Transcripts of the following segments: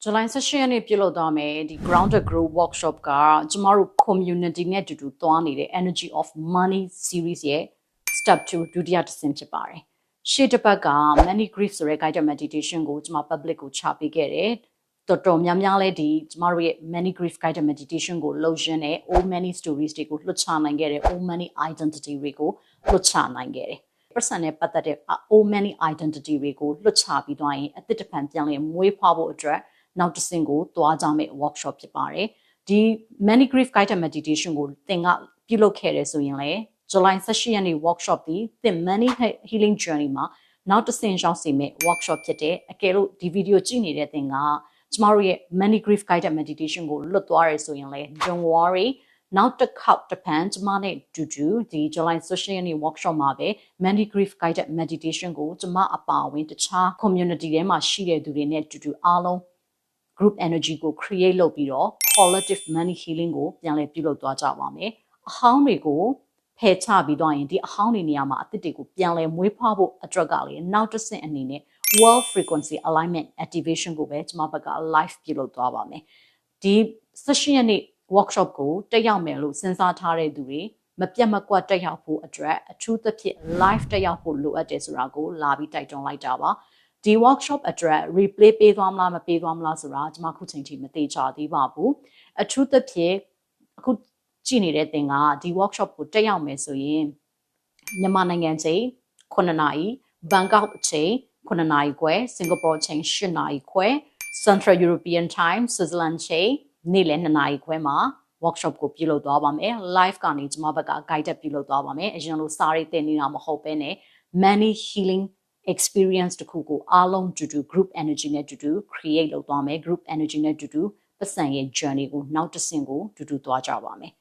July 16 ရက်နေ့ပြုလုပ်သွားမယ်ဒီ grounded group workshop ကကျမတို့ community နဲ့အတူတူသွားနေတဲ့ energy of money series ရဲ့ step 2ဒုတိယတစ်ဆင့်ဖြစ်ပါတယ်ရှေ့တစ်ပတ်က money grief ဆိုတဲ့ guided meditation ကိုကျမ public ကိုချပေးခဲ့တယ်တော်များများလဲဒီကျမတို့ရဲ့ money grief guided meditation ကိုလုပ်ရင်းနဲ့ old money stories တွေကိုလွှတ်ချနိုင်ခဲ့တယ် old money identity တွေကိုလွှတ်ချနိုင်ခဲ့တယ်person နဲ့ပတ်သက်တဲ့ old money identity တွေကိုလွှတ်ချပြီးသွားရင်အသစ်တစ်ဖန်ပြန်လည်မွေးဖွားဖို့အတွက်နောက်တစ်ဆင့်ကိုသွားကြမယ့် workshop ဖြစ်ပါတယ်ဒီ money grief guided meditation ကိုသင်ကပြုလုပ်ခဲ့တယ်ဆိုရင်လေ July 18 ရက်နေ့ workshop ဒီသင် money healing journey မှာနောက်တစ်ဆင့်ရောက်စေမယ့် workshop ဖြစ်တယ်အကယ်လို့ဒီ video ကြည့်နေတဲ့သင်ကကျမတို့ရဲ့ money grief guided meditation ကိုလွတ်သွားရဆိုရင်လေ don't worry နောက်တစ်ခေါက်တစ်ဖန်ကျမနဲ့တူတူဒီ July 18 ရက်နေ့ workshop မှာပဲ money grief guided meditation ကိုကျမအပါအဝင်တခြား community ထဲမှာရှိတဲ့သူတွေနဲ့တူတူအားလုံးgroup energy ကို create လုပ်ပြီးတော့ collective money healing ကိုပြန်လည်ပြုလုပ်သွားကြပါမယ်။အဟောင်းတွေကိုဖယ်ချပြီးတော့ရင်ဒီအဟောင်းတွေနေရာမှာအသစ်တွေကိုပြန်လည်မွေးဖွားဖို့အတွက်ကလေနောက်တစ်ဆင့်အနေနဲ့ world frequency alignment activation ကိုပဲကျွန်မဘက်က live ပြုလုပ်သွားပါမယ်။ဒီ session ရဲ့နေ့ workshop ကိုတက်ရောက်မယ်လို့စဉ်းစားထားတဲ့သူတွေမပြတ်မကွက်တက်ရောက်ဖို့အတွက်အထူးသဖြင့် live တက်ရောက်ဖို့လိုအပ်တယ်ဆိုတာကိုလာပြီးတိုက်တွန်းလိုက်တာပါ။ဒီ workshop အတွက် replay ပေးသွားမလားမပေးသွားမလားဆိုတာကျွန်မခုချိန်ထိမသိချသေးပါဘူးအထူးသဖြင့်အခုကြည့်နေတဲ့သင်ကဒီ workshop ကိုတက်ရောက်မယ်ဆိုရင်မြန်မာနိုင်ငံချိန်9နာရီဘန်ကောက်အချိန်9နာရီခွဲစင်ကာပူအချိန်10နာရီခွဲ Central European Time Switzerland ချိန်နေ့လယ်2နာရီခွဲမှာ workshop ကိုပြုလုပ်သွားပါမယ် live ကနေကျွန်မဘက်က guided ပြုလုပ်သွားပါမယ်အရင်လိုစာရေးသင်နေတာမဟုတ်ဘဲနဲ့ money healing experience တခုကိုအားလုံးတူတူ group energy နဲ့တူတူ create လုပ်သွားမယ် group energy နဲ့တူတူပတ်စံရဲ့ journey ကိုနောက်တစ်ဆင့်ကိုတူတူသွားကြပါမယ်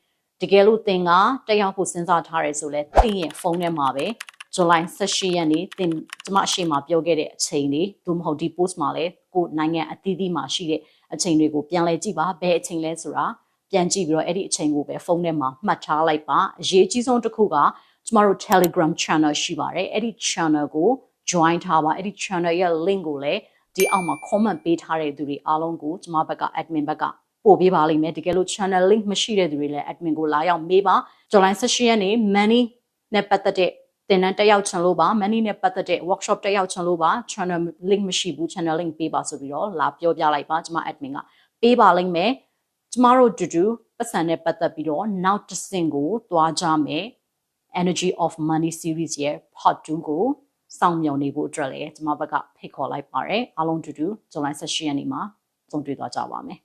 တကယ်လို့သင်ကတက်ရောက်ဖို့စဉ်းစားထားရဲဆိုလဲသင်ရဲ့ဖုန်းထဲမှာပဲ July 18 ရက်နေ့သင်ကျွန်မအရှိမပြောခဲ့တဲ့အချိန်လေးသို့မဟုတ်ဒီ post မှာလဲကိုနိုင်ငံအသီးသီးမှာရှိတဲ့အချိန်တွေကိုပြန်လဲကြည့်ပါဘယ်အချိန်လဲဆိုတာပြန်ကြည့်ပြီးတော့အဲ့ဒီအချိန်ကိုပဲဖုန်းထဲမှာမှတ်ထားလိုက်ပါအရေးကြီးဆုံးတစ်ခုကကျမတို့ Telegram channel ရှိပါတယ်အဲ့ဒီ channel ကိုjoin ထားပါအဲ့ဒီ channel ရဲ့ link ကိုလည်းဒီအောက်မှာ comment ပေးထားတဲ့သူတွေအားလုံးကိုကျွန်မဘက်က admin ဘက်ကပို့ပေးပါလိမ့်မယ်တကယ်လို့ channel link မရှိတဲ့သူတွေလည်း admin ကိုလာရောက်မေးပါ July 18 ရက်နေ့ money နဲ့ပတ်သက်တဲ့သင်တန်းတက်ရောက်ချင်လို့ပါ money နဲ့ပတ်သက်တဲ့ workshop တက်ရောက်ချင်လို့ပါ channel link မရှိဘူး channel link ပေးပါဆိုပြီးတော့လာပြောပြလိုက်ပါကျွန်မ admin ကပေးပါလိမ့်မယ်ကျမတို့တူတူပတ်စံနဲ့ပတ်သက်ပြီးတော့နောက်တစ်ဆင့်ကိုသွားကြမယ် energy of money series ရဲ့ part 2ကိုစောင့်မျှော်နေဖို့အတွက်လည်းကျွန်မဘက်ကဖိတ်ခေါ်လိုက်ပါတယ်အားလုံးတူတူ July 18 ရက်နေ့မှာကြုံတွေ့သွားကြပါမယ်